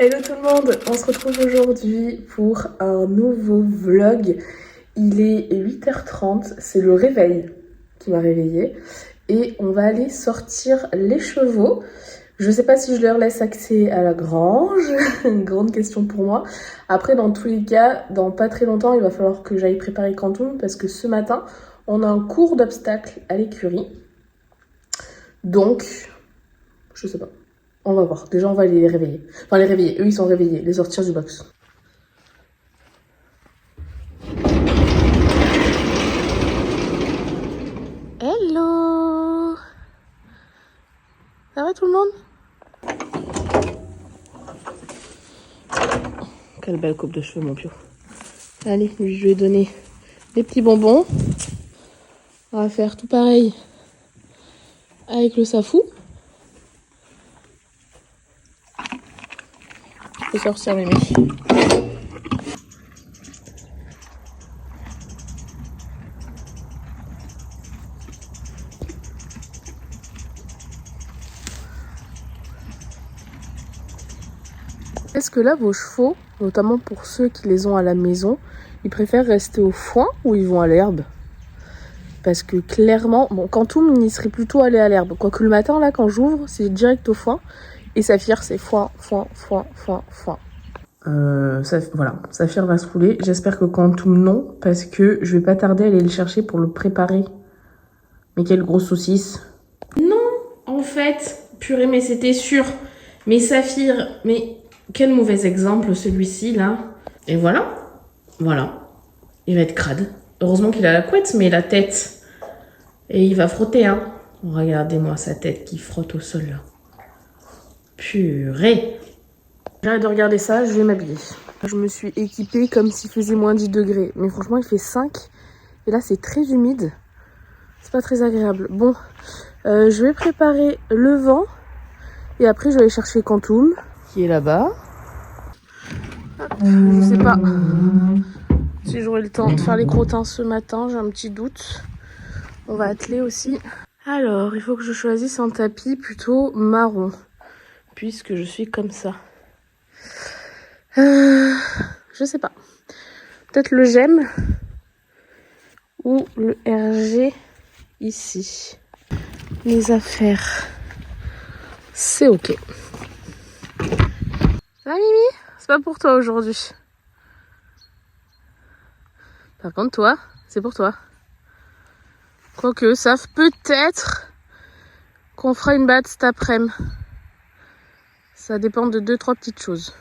Hello tout le monde, on se retrouve aujourd'hui pour un nouveau vlog. Il est 8h30, c'est le réveil qui m'a réveillée et on va aller sortir les chevaux. Je sais pas si je leur laisse accès à la grange, une grande question pour moi. Après, dans tous les cas, dans pas très longtemps, il va falloir que j'aille préparer Quantum parce que ce matin, on a un cours d'obstacles à l'écurie. Donc, je sais pas. On va voir. Déjà, on va les réveiller. Enfin, les réveiller. Eux, ils sont réveillés. Les sortir du box. Hello! Ça va tout le monde? Quelle belle coupe de cheveux, mon pio. Allez, lui, je lui ai donné des petits bonbons. On va faire tout pareil avec le safou. Je peux sortir, Mimi. Est-ce que là, vos chevaux, notamment pour ceux qui les ont à la maison, ils préfèrent rester au foin ou ils vont à l'herbe? Parce que clairement, bon, Quantum, il serait plutôt allé à l'herbe. Quoique le matin, là, quand j'ouvre, c'est direct au foin. Et Saphir, c'est foin. Voilà, Saphir va se rouler. J'espère que Quantum, non, parce que je vais pas tarder à aller le chercher pour le préparer. Mais quelle grosse saucisse. Non, en fait, purée, mais c'était sûr. Mais Saphir, mais quel mauvais exemple celui-ci, là. Et voilà, il va être crade. Heureusement qu'il a la couette, mais la tête. Et il va frotter, hein. Regardez-moi sa tête qui frotte au sol, là. Purée. J'arrête de regarder ça, je vais m'habiller. Je me suis équipée comme s'il faisait moins 10 degrés. Mais franchement, il fait 5. Et là, c'est très humide. C'est pas très agréable. Bon, je vais préparer le vent. Et après, je vais aller chercher Quantum, qui est là-bas. Je sais pas si j'aurai le temps de faire les crottins ce matin. J'ai un petit doute. On va atteler aussi. Alors, il faut que je choisisse un tapis plutôt marron. Puisque je suis comme ça. Je sais pas. Peut-être le GEM ou le RG ici. Les affaires, c'est ok. Ça va, Mimi? C'est pas pour toi aujourd'hui. Par contre, toi, c'est pour toi. Quoique, savent peut-être qu'on fera une batte cet après-midi. Ça dépend de 2-3 petites choses.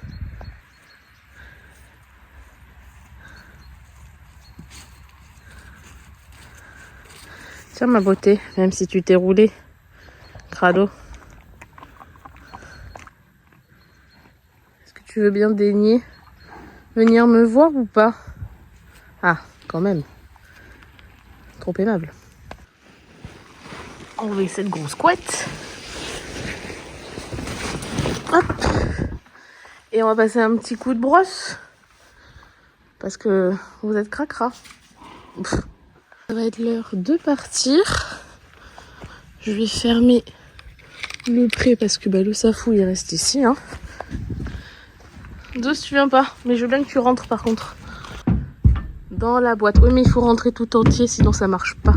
Tiens ma beauté, même si tu t'es roulé, crado. Est-ce que tu veux bien daigner venir me voir ou pas? Ah, quand même. Trop aimable. Enlever cette grosse couette. Hop. Et on va passer un petit coup de brosse. Parce que vous êtes cracra. Ça va être l'heure de partir. Je vais fermer le pré parce que le safou il reste ici. Hein. Dos, tu viens pas. Mais je veux bien que tu rentres par contre. Dans la boîte. Oui, mais il faut rentrer tout entier sinon ça marche pas.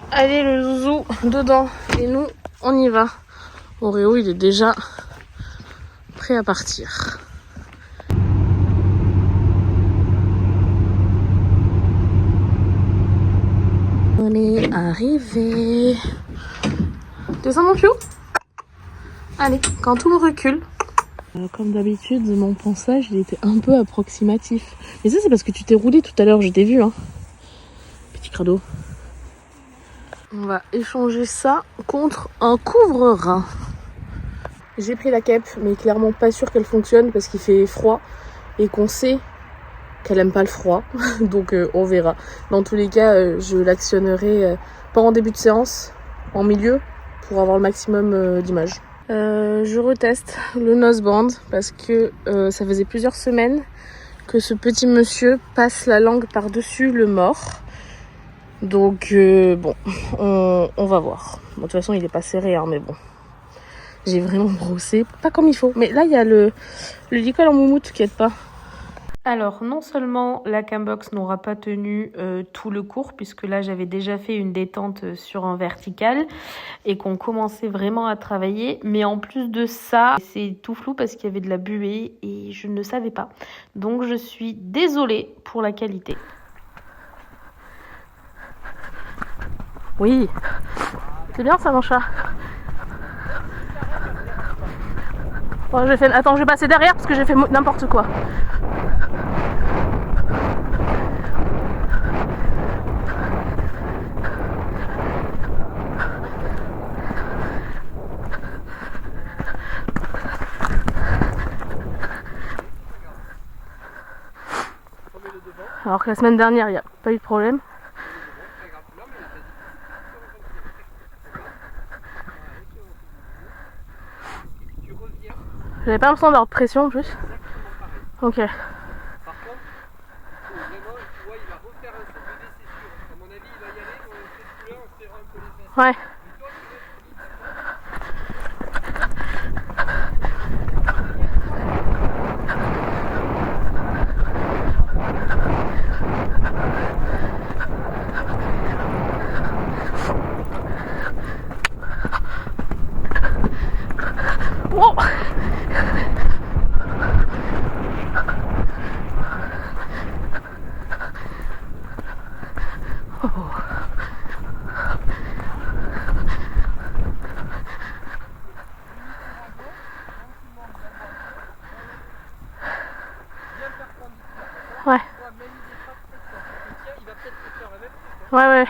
Allez, le zouzou dedans. Et nous, on y va. Oreo, il est déjà prêt à partir. On est arrivé. Descends mon piou. Allez, quand tout le recule. Comme d'habitude, mon ponçage, il était un peu approximatif. Mais ça, c'est parce que tu t'es roulé tout à l'heure, je t'ai vu. Hein. Petit crado. On va échanger ça contre un couvre-rein. J'ai pris la cape, mais clairement pas sûre qu'elle fonctionne parce qu'il fait froid et qu'on sait qu'elle aime pas le froid. Donc on verra. Dans tous les cas, je l'actionnerai pas en début de séance, en milieu, pour avoir le maximum d'images. Je reteste le noseband parce que ça faisait plusieurs semaines que ce petit monsieur passe la langue par-dessus le mors. Donc bon, on va voir. Bon, de toute façon, il est pas serré, hein, mais bon. J'ai vraiment brossé, pas comme il faut. Mais là, il y a le licol en moumoute qui aide pas. Alors, non seulement la cambox n'aura pas tenu tout le cours, puisque là, j'avais déjà fait une détente sur un vertical et qu'on commençait vraiment à travailler, mais en plus de ça, c'est tout flou parce qu'il y avait de la buée et je ne savais pas. Donc, je suis désolée pour la qualité. Oui, c'est bien ça, mon chat. Bon, attends, je vais passer derrière parce que j'ai fait n'importe quoi. Alors que la semaine dernière, il n'y a pas eu de problème. J'avais pas l'impression d'avoir de pression en plus. Ok. Par contre, vraiment, tu vois, il va refaire un saut de c'est sûr. À mon avis, il va y aller, on fait de couleur, on serra un peu les fesses. Ouais. Oh. Ouais. Ouais, ouais.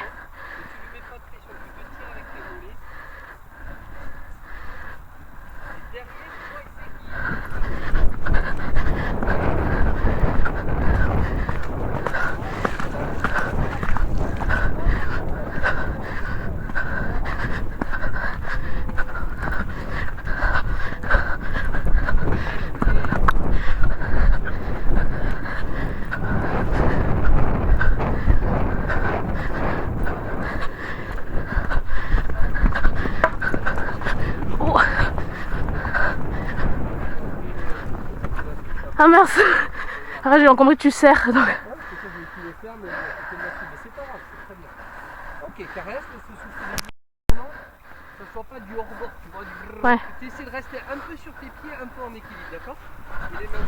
Ah mince. Ah, j'ai compris que tu serres. Donc. Ouais, c'est ça, je le faire, mais c'est pas grave, c'est très bien. Ok, caresse, se souffler les mains, que ce soit pas du hors-bord, tu vois, du brrr. Ouais. Tu essaies de rester un peu sur tes pieds, un peu en équilibre, d'accord? Et les mains.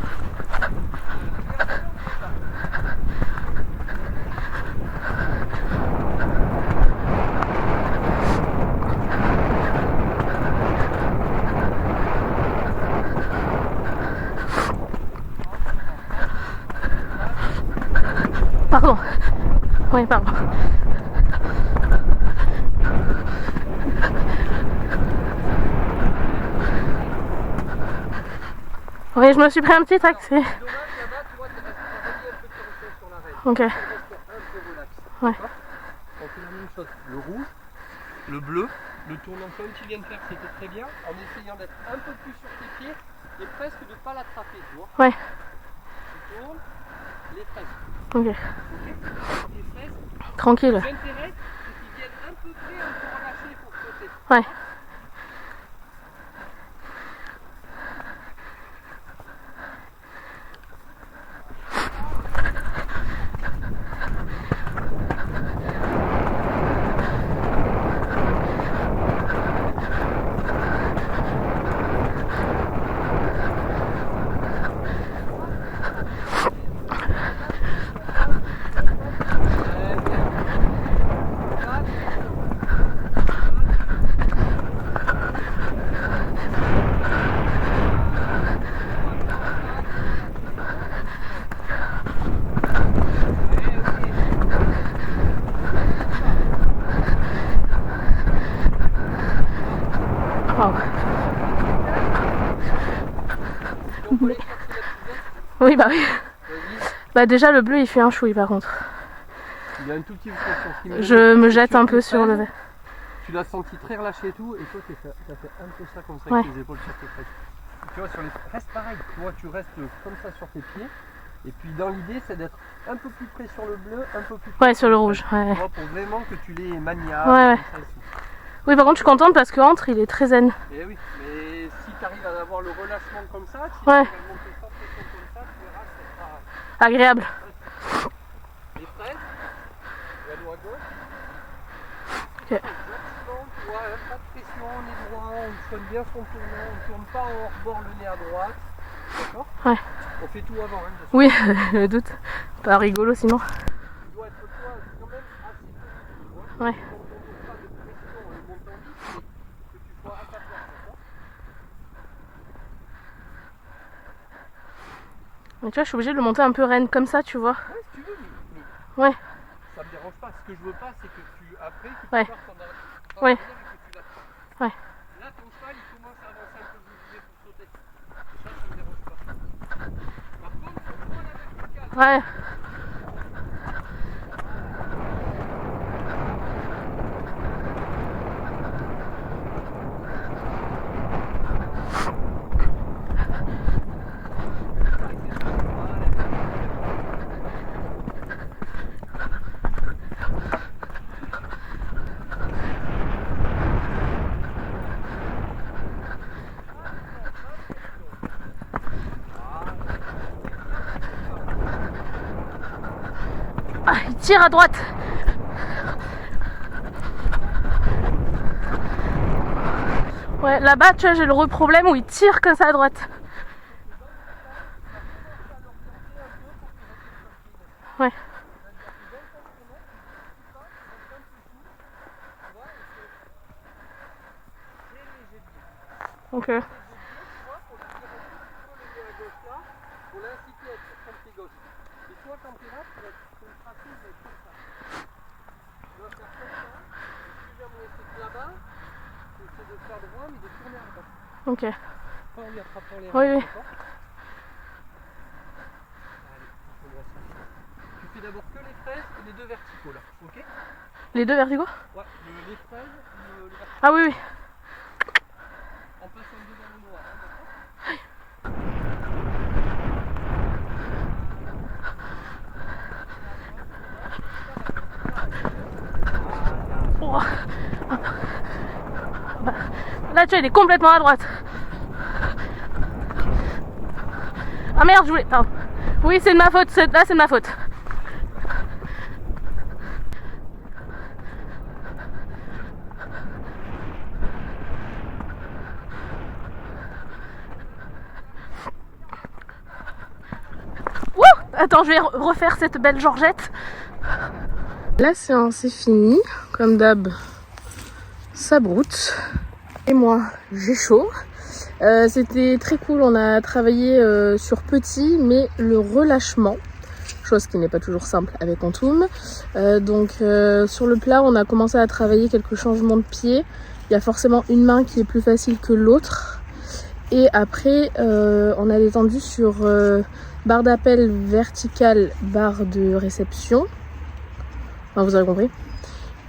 Pardon. Oui, pardon. Oui, je me suis pris un petit taxi. Ok. Ouais. On fait la même chose. Le rouge, le bleu, le tournant comme tu viens de faire, c'était très bien, en essayant d'être un peu plus sur tes pieds et presque de ne pas l'attraper, tu vois. Ouais. Tu tournes, les fraises. Ok. Les fraises. Tranquille. L'intérêt, c'est qu'ils viennent un peu près, un peu relâchés pour sauter. Ouais. Wow. Oui, bah oui. Bah déjà le bleu il fait un chouille par contre. Il y a un tout petit peu. Je me jette un peu sur le verre. Tu l'as senti très relâché et tout, et toi tu as fait un peu ça comme ça Ouais. avec tes épaules sur tes fesses. Tu vois, reste pareil, tu vois, tu restes comme ça sur tes pieds. Et puis dans l'idée c'est d'être un peu plus près sur le bleu, un peu plus près sur le rouge. Ouais. Tu vois, pour vraiment que tu les maniables. Ouais, ouais. Oui, par contre je suis contente parce que entre il est très zen. Et oui, mais tu arrives à avoir le relâchement comme ça, si Ouais. tu vas monter sans pression comme ça, tu verras, ça sera Agréable. les fraises, et à droite gauche. Ok. Gentiment, tu vois, hein, pas de pression, on est droit, on soigne bien son tournant, on ne tourne pas en rebord le nez à droite. D'accord? Ouais. On fait tout avant, hein, bien sûr. Oui, je me doute. Pas rigolo sinon. Tu dois être toi quand même assez solide, tu vois. Ouais. Donc on ne pose pas de pression en le montant vite, mais que tu sois à ta place, d'accord? Mais tu vois, je suis obligée de le monter un peu reine comme ça, tu vois. Ouais, si tu veux, mais Ouais. ça me dérange pas. Ce que je veux pas, c'est que tu, après, que tu Ouais. partes en arrière Ouais. et que tu vas pas. Ouais. Là, ton cheval, il commence à avancer un peu plus vite pour sauter. Ça me dérange pas. Par contre, faut prendre la verticale. Ouais. Ah, il tire à droite. Ouais, là-bas, tu vois, j'ai le problème où il tire comme ça à droite. Ouais. Ok. Pour l'inciter à être sur ton pied gauche. Et toi, quand tu es là, tu vas être ton tracé, il va être comme ça. Tu vas faire comme ça. Et si jamais c'est là-bas, tu essaies de faire droit, mais de tourner à droite. Ok. Pas en lui attrapant les Oui, reins, oui. d'accord? Allez, on voit ça. Tu fais d'abord que les fraises et les deux verticaux là, ok? Les deux verticaux? Ouais, les fraises, le vertical. Ah oui, oui. En passant devant le noir, hein, d'accord? Oh. Là, tu vois, il est complètement à droite. Ah merde, je voulais... Pardon. Oui, c'est de ma faute. Là, c'est de ma faute. Wouh! Attends, je vais refaire cette belle Georgette. La séance est finie. Comme d'hab, ça broute. Et moi, j'ai chaud. C'était très cool. On a travaillé sur petit, mais le relâchement, chose qui n'est pas toujours simple avec Antoum. Donc sur le plat, on a commencé à travailler quelques changements de pied. Il y a forcément une main qui est plus facile que l'autre. Et après, on a détendu sur barre d'appel verticale, barre de réception. Enfin, vous avez compris.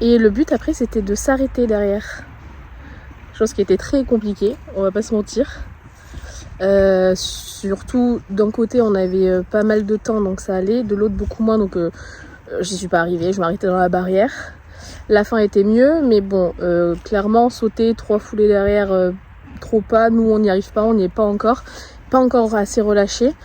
Et le but après, c'était de s'arrêter derrière. Chose qui était très compliquée, on va pas se mentir. Surtout d'un côté, on avait pas mal de temps, donc ça allait. De l'autre, beaucoup moins, donc j'y suis pas arrivée. Je m'arrêtais dans la barrière. La fin était mieux, mais bon, clairement, sauter 3 foulées derrière, trop pas. Nous, on n'y arrive pas, on n'y est pas encore. Pas encore assez relâché.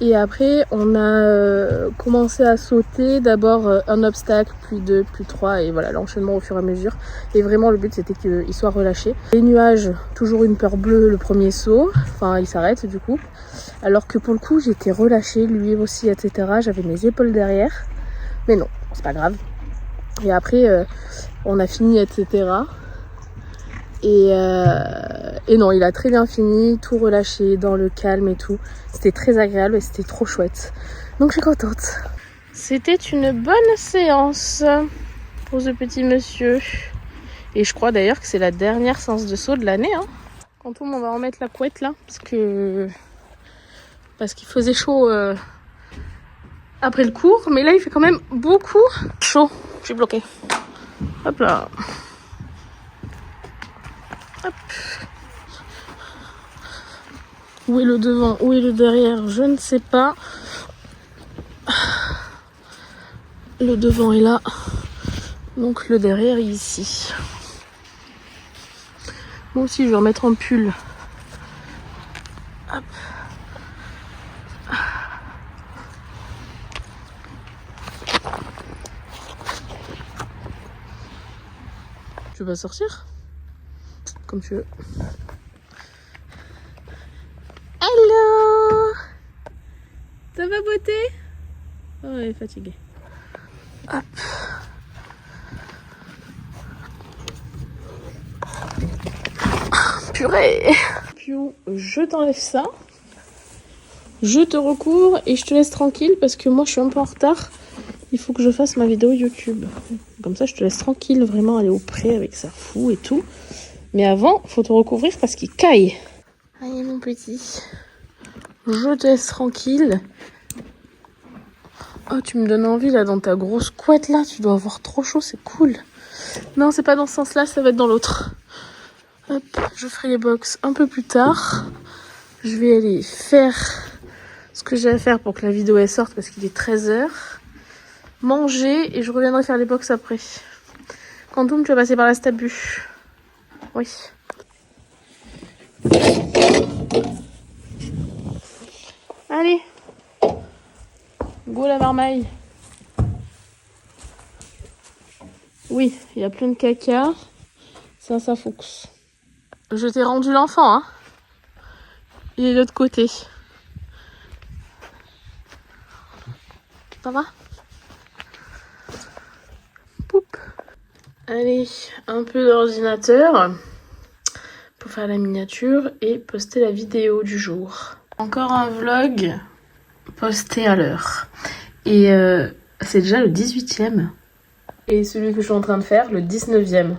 Et après, on a commencé à sauter d'abord un obstacle, puis 2, puis 3, et voilà, l'enchaînement au fur et à mesure. Et vraiment, le but, c'était qu'il soit relâché. Les nuages, toujours une peur bleue le premier saut. Enfin, il s'arrête du coup. Alors que pour le coup, j'étais relâchée, lui aussi, etc. J'avais mes épaules derrière. Mais non, c'est pas grave. Et après, on a fini, etc. Et non, il a très bien fini, tout relâché, dans le calme et tout. C'était très agréable et c'était trop chouette. Donc je suis contente. C'était une bonne séance pour ce petit monsieur. Et je crois d'ailleurs que c'est la dernière séance de saut de l'année. Hein. Quand on va remettre la couette là, parce qu'il faisait chaud après le cours. Mais là, il fait quand même beaucoup chaud. Je suis bloquée. Hop là. Hop. Où est le devant, où est le derrière, je ne sais pas. Le devant est là, donc le derrière est ici. Moi aussi je vais remettre un pull Hop. Tu veux sortir? Comme tu veux. Hello! Ça va, beauté? Oh, elle est fatiguée. Hop. Purée! Piou, je t'enlève ça. Je te recouvre et je te laisse tranquille parce que moi je suis un peu en retard. Il faut que je fasse ma vidéo YouTube. Comme ça je te laisse tranquille, vraiment aller au pré avec sa fou et tout. Mais avant, faut te recouvrir parce qu'il caille. Allez mon petit. Je te laisse tranquille. Oh, tu me donnes envie là dans ta grosse couette là. Tu dois avoir trop chaud, c'est cool. Non, c'est pas dans ce sens là, ça va être dans l'autre. Hop, je ferai les box un peu plus tard. Je vais aller faire ce que j'ai à faire pour que la vidéo elle sorte parce qu'il est 13h. Manger et je reviendrai faire les box après. Quantum, tu vas passer par la stabu. Oui. Allez. Go la marmaille. Oui, il y a plein de caca. Ça fox. Je t'ai rendu l'enfant, hein. Il est de l'autre côté. Ça va? Poup. Allez, un peu d'ordinateur pour faire la miniature et poster la vidéo du jour. Encore un vlog posté à l'heure. Et c'est déjà le 18e. Et celui que je suis en train de faire, le 19e.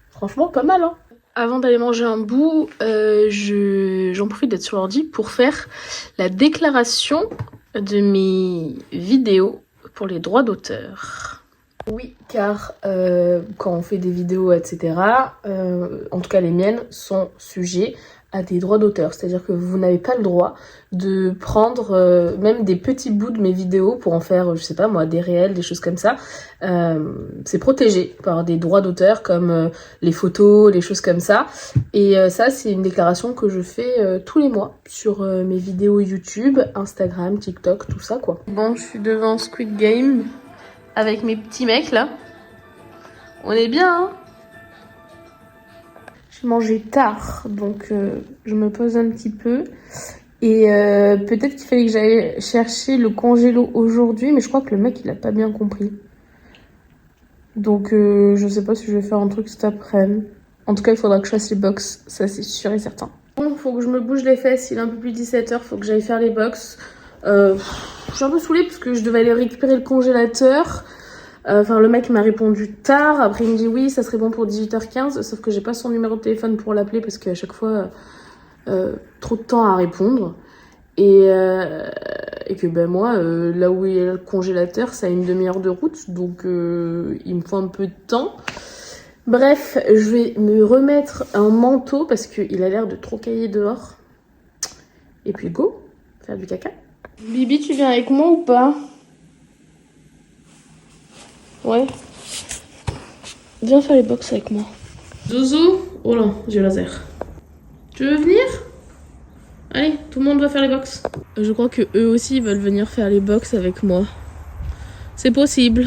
Franchement, pas mal, hein. Avant d'aller manger un bout, j'en profite d'être sur l'ordi pour faire la déclaration de mes vidéos pour les droits d'auteur. Oui, car quand on fait des vidéos, etc., en tout cas les miennes, sont sujets à des droits d'auteur. C'est-à-dire que vous n'avez pas le droit de prendre même des petits bouts de mes vidéos pour en faire, je sais pas moi, des réels, des choses comme ça. C'est protégé par des droits d'auteur comme les photos, les choses comme ça. Et ça, c'est une déclaration que je fais tous les mois sur mes vidéos YouTube, Instagram, TikTok, tout ça quoi. Bon, je suis devant Squid Game avec mes petits mecs là. On est bien, hein? J'ai mangé tard, donc je me pose un petit peu. Et peut-être qu'il fallait que j'aille chercher le congélo aujourd'hui, mais je crois que le mec il a pas bien compris. Donc je sais pas si je vais faire un truc cet après-midi. En tout cas, il faudra que je fasse les box, ça c'est sûr et certain. Bon, faut que je me bouge les fesses, il est un peu plus 17h, faut que j'aille faire les box. Je suis un peu saoulée parce que je devais aller récupérer le congélateur. Enfin, le mec m'a répondu tard. Après, il me dit oui, ça serait bon pour 18h15. Sauf que j'ai pas son numéro de téléphone pour l'appeler parce qu'à chaque fois, trop de temps à répondre. Et que ben moi, là où il y a le congélateur, ça a une demi-heure de route. Donc, il me faut un peu de temps. Bref, je vais me remettre un manteau parce qu'il a l'air de trop cailler dehors. Et puis go, faire du caca. Bibi, tu viens avec moi ou pas? Ouais. Viens faire les box avec moi. Zozo. Oh là, j'ai laser. Tu veux venir? Allez, tout le monde va faire les box. Je crois que eux aussi veulent venir faire les box avec moi. C'est possible.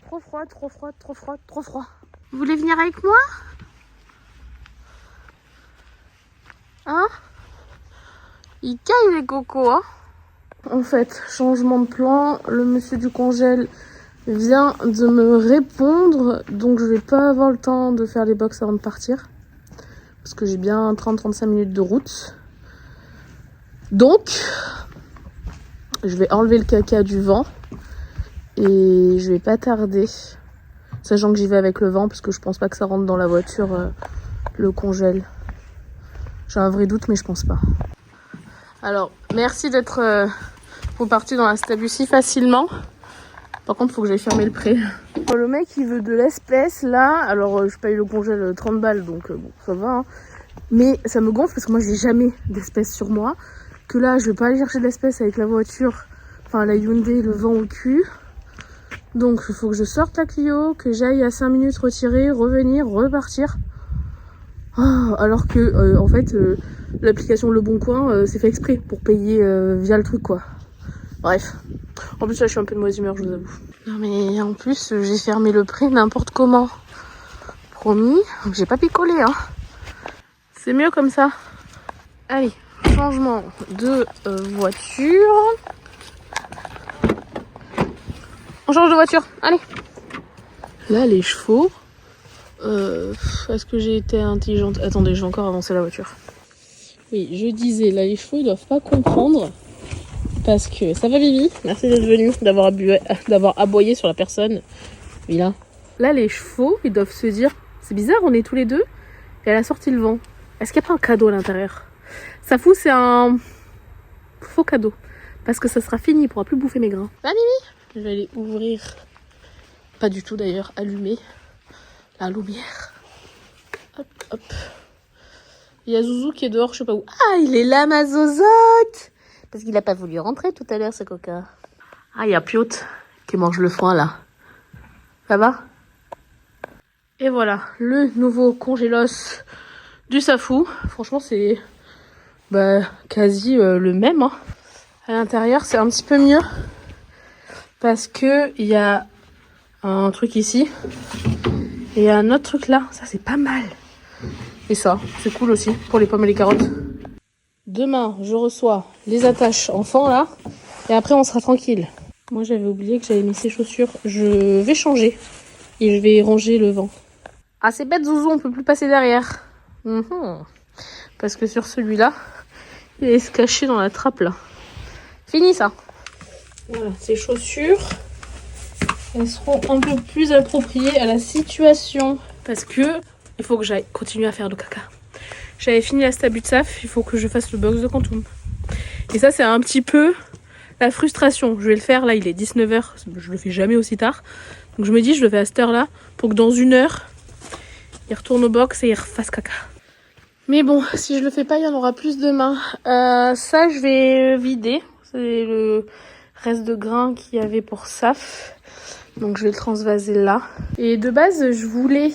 Trop froid, trop froid, trop froid, trop froid. Vous voulez venir avec moi? Hein? Il caille les cocos, hein? En fait, changement de plan. Le monsieur du congèle vient de me répondre, donc je vais pas avoir le temps de faire les box avant de partir parce que j'ai bien 30-35 minutes de route. Donc je vais enlever le caca du vent et je vais pas tarder, sachant que j'y vais avec le vent parce que je pense pas que ça rentre dans la voiture, le congèle. J'ai un vrai doute mais je pense pas. Alors merci d'être reparti dans la stabu si facilement. Par contre, faut que j'aille fermer le pré. Le mec, il veut de l'espèce, là. Alors, je paye le congèle 30 balles, donc bon, ça va. Hein. Mais ça me gonfle parce que moi, j'ai jamais d'espèce sur moi. Que là, je vais pas aller chercher de l'espèce avec la voiture. Enfin, la Hyundai, le vent au cul. Donc, il faut que je sorte la Clio, que j'aille à 5 minutes retirer, revenir, repartir. Oh, alors que, en fait, l'application Le Bon Coin, c'est fait exprès pour payer via le truc quoi. Bref. En plus là je suis un peu de mauvaise humeur, je vous avoue. Non mais en plus j'ai fermé le prêt n'importe comment. Promis, j'ai pas picolé hein. C'est mieux comme ça. Allez, changement de voiture. On change de voiture, allez. Là les chevaux. Est-ce que j'ai été intelligente? Attendez, je vais encore avancer la voiture. Oui, je disais, là les chevaux ils doivent pas comprendre. Parce que ça va Vivi, merci d'être venu, d'avoir aboyé sur la personne. Oui là. Là les chevaux ils doivent se dire, c'est bizarre on est tous les deux et elle a sorti le vent. Est-ce qu'il n'y a pas un cadeau à l'intérieur? Ça fout c'est un faux cadeau. Parce que ça sera fini, il pourra plus bouffer mes grains. Ah Mimi, je vais aller ouvrir, pas du tout d'ailleurs, allumer la lumière. Hop hop. Il y a Zouzou qui est dehors, je sais pas où. Ah il est là ma zozote. Parce qu'il a pas voulu rentrer tout à l'heure ce coca. Ah il y a Piotr qui mange le foin là. Ça va? Et voilà, le nouveau congélos du Safou. Franchement c'est quasi le même hein. À l'intérieur c'est un petit peu mieux parce que il y a un truc ici et un autre truc là, ça c'est pas mal. Et ça c'est cool aussi pour les pommes et les carottes. Demain je reçois les attaches enfants là et après on sera tranquille. Moi j'avais oublié que j'avais mis ces chaussures, je vais changer et je vais ranger le vent. Ah c'est bête Zouzou, on peut plus passer derrière. Parce que sur celui-là il allait se cacher dans la trappe là. Fini ça. Voilà, ces chaussures, elles seront un peu plus appropriées à la situation. Parce que il faut que j'aille continuer à faire de caca. J'avais fini la Stabutsaf, il faut que je fasse le box de Quantum. Et ça c'est un petit peu la frustration. Je vais le faire, là il est 19h, je le fais jamais aussi tard. Donc je me dis je le fais à cette heure là pour que dans 1 heure, il retourne au box et il refasse caca. Mais bon, si je le fais pas, il y en aura plus demain. Ça, je vais vider. C'est le reste de grains qu'il y avait pour Saf. Donc, je vais le transvaser là. Et de base, je voulais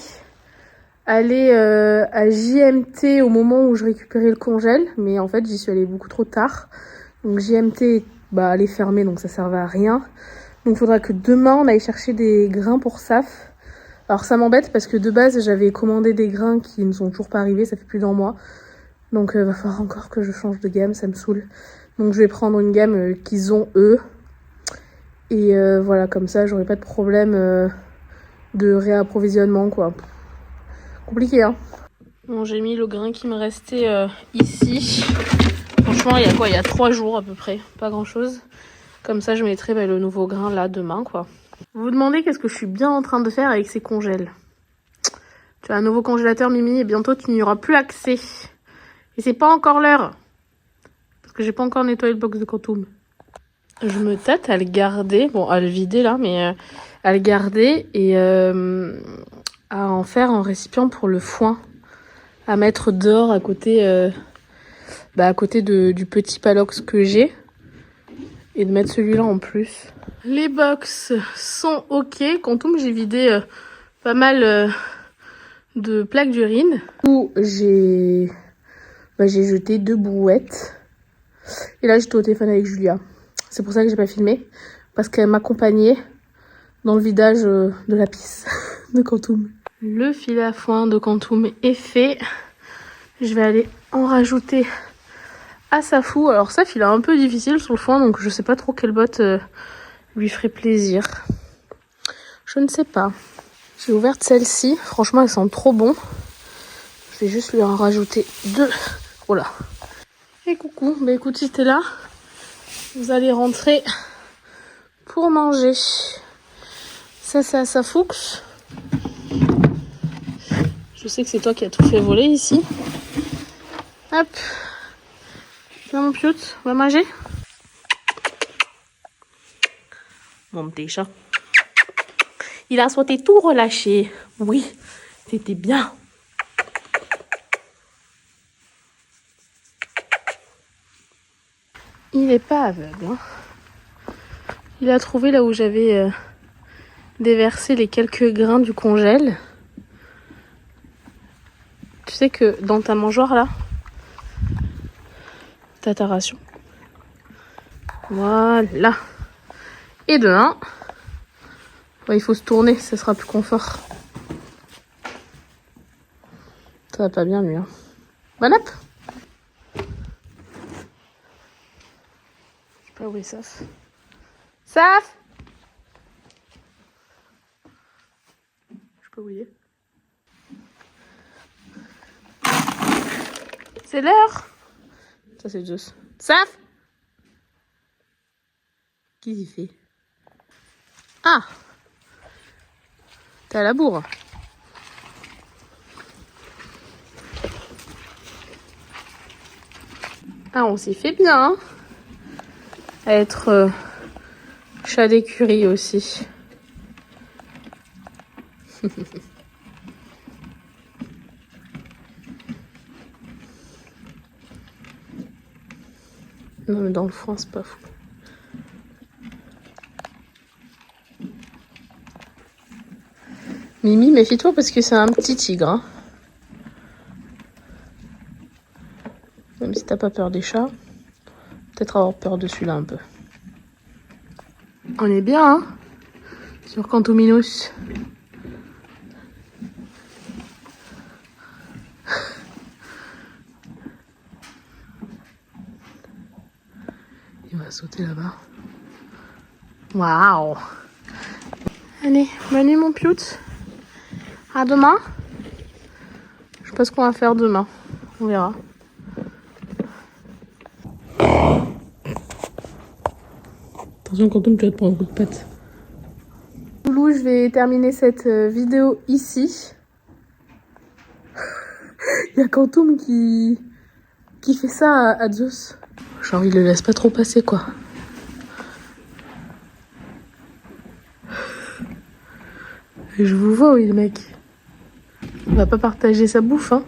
aller à JMT au moment où je récupérais le congèle. Mais en fait, j'y suis allée beaucoup trop tard. Donc, JMT, elle est fermée, donc ça servait à rien. Donc, il faudra que demain, on aille chercher des grains pour Saf. Alors ça m'embête parce que de base j'avais commandé des grains qui ne sont toujours pas arrivés, ça fait plus d'1 mois. Donc va falloir encore que je change de gamme, ça me saoule. Donc je vais prendre une gamme qu'ils ont eux. Et voilà, comme ça j'aurai pas de problème de réapprovisionnement quoi. Compliqué hein. Bon j'ai mis le grain qui me restait ici. Franchement il y a quoi? Il y a 3 jours à peu près, pas grand chose. Comme ça je mettrai le nouveau grain là demain quoi. Vous vous demandez qu'est-ce que je suis bien en train de faire avec ces congèles. Tu as un nouveau congélateur Mimi et bientôt tu n'y auras plus accès. Et c'est pas encore l'heure. Parce que j'ai pas encore nettoyé le box de Quantum. Je me tâte à le garder, bon à le vider là, mais à le garder et à en faire un récipient pour le foin. À mettre dehors à côté, à côté du petit palox que j'ai. Et de mettre celui-là en plus. Les box sont ok. Quantum, j'ai vidé pas mal de plaques d'urine. Où j'ai jeté 2 brouettes. Et là, j'étais au téléphone avec Julia. C'est pour ça que j'ai pas filmé. Parce qu'elle m'accompagnait dans le vidage de la pisse de Quantum. Le filet à foin de Quantum est fait. Je vais aller en rajouter à Safou. Alors Saf, il est un peu difficile sur le foin, donc je sais pas trop quelle botte lui ferait plaisir. Je ne sais pas. J'ai ouvert celle-ci. Franchement, elles sentent trop bon. Je vais juste lui en rajouter 2. Oh là. Et coucou. Écoute, si t'es là, vous allez rentrer pour manger. Ça, c'est à Safoux. Je sais que c'est toi qui as tout fait voler ici. Hop. Viens mon piout, on va manger. Mon petit chat. Il a souhaité tout relâcher. Oui, c'était bien. Il n'est pas aveugle. Hein. Il a trouvé là où j'avais déversé les quelques grains du congèle. Tu sais que dans ta mangeoire là, T'as ta ration. Voilà. Et de 1. Ouais, il faut se tourner, ça sera plus confort. Ça va pas bien lui. Hein. Bon app. Je sais pas où est Saf. Saf! Je sais pas où il est. C'est l'heure. Ça c'est Zeus. Saf! Qu'est-ce qu'il fait? Ah! T'es à la bourre. Ah, on s'y fait bien, hein, à être chat d'écurie aussi. Non, mais dans le fond, c'est pas fou. Mimi, méfie-toi parce que c'est un petit tigre. Hein. Même si t'as pas peur des chats, peut-être avoir peur de celui-là un peu. On est bien, hein, sur Cantominus. Il va sauter là-bas. Waouh! Allez, bonne nuit mon piout. À demain. Je sais pas ce qu'on va faire demain. On verra. Attention Quentin, tu vas te prendre un coup de patte. Loulou, je vais terminer cette vidéo ici. Il y a Quentin qui fait ça à Zeus. Genre il le laisse pas trop passer quoi. Et je vous vois oui le mec. Il va pas partager sa bouffe hein.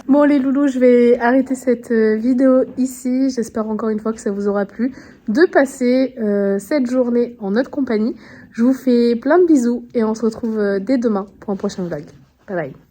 Bon les loulous, je vais arrêter cette vidéo ici. J'espère encore une fois que ça vous aura plu de passer cette journée en notre compagnie. Je vous fais plein de bisous et on se retrouve dès demain pour un prochain vlog. Bye bye.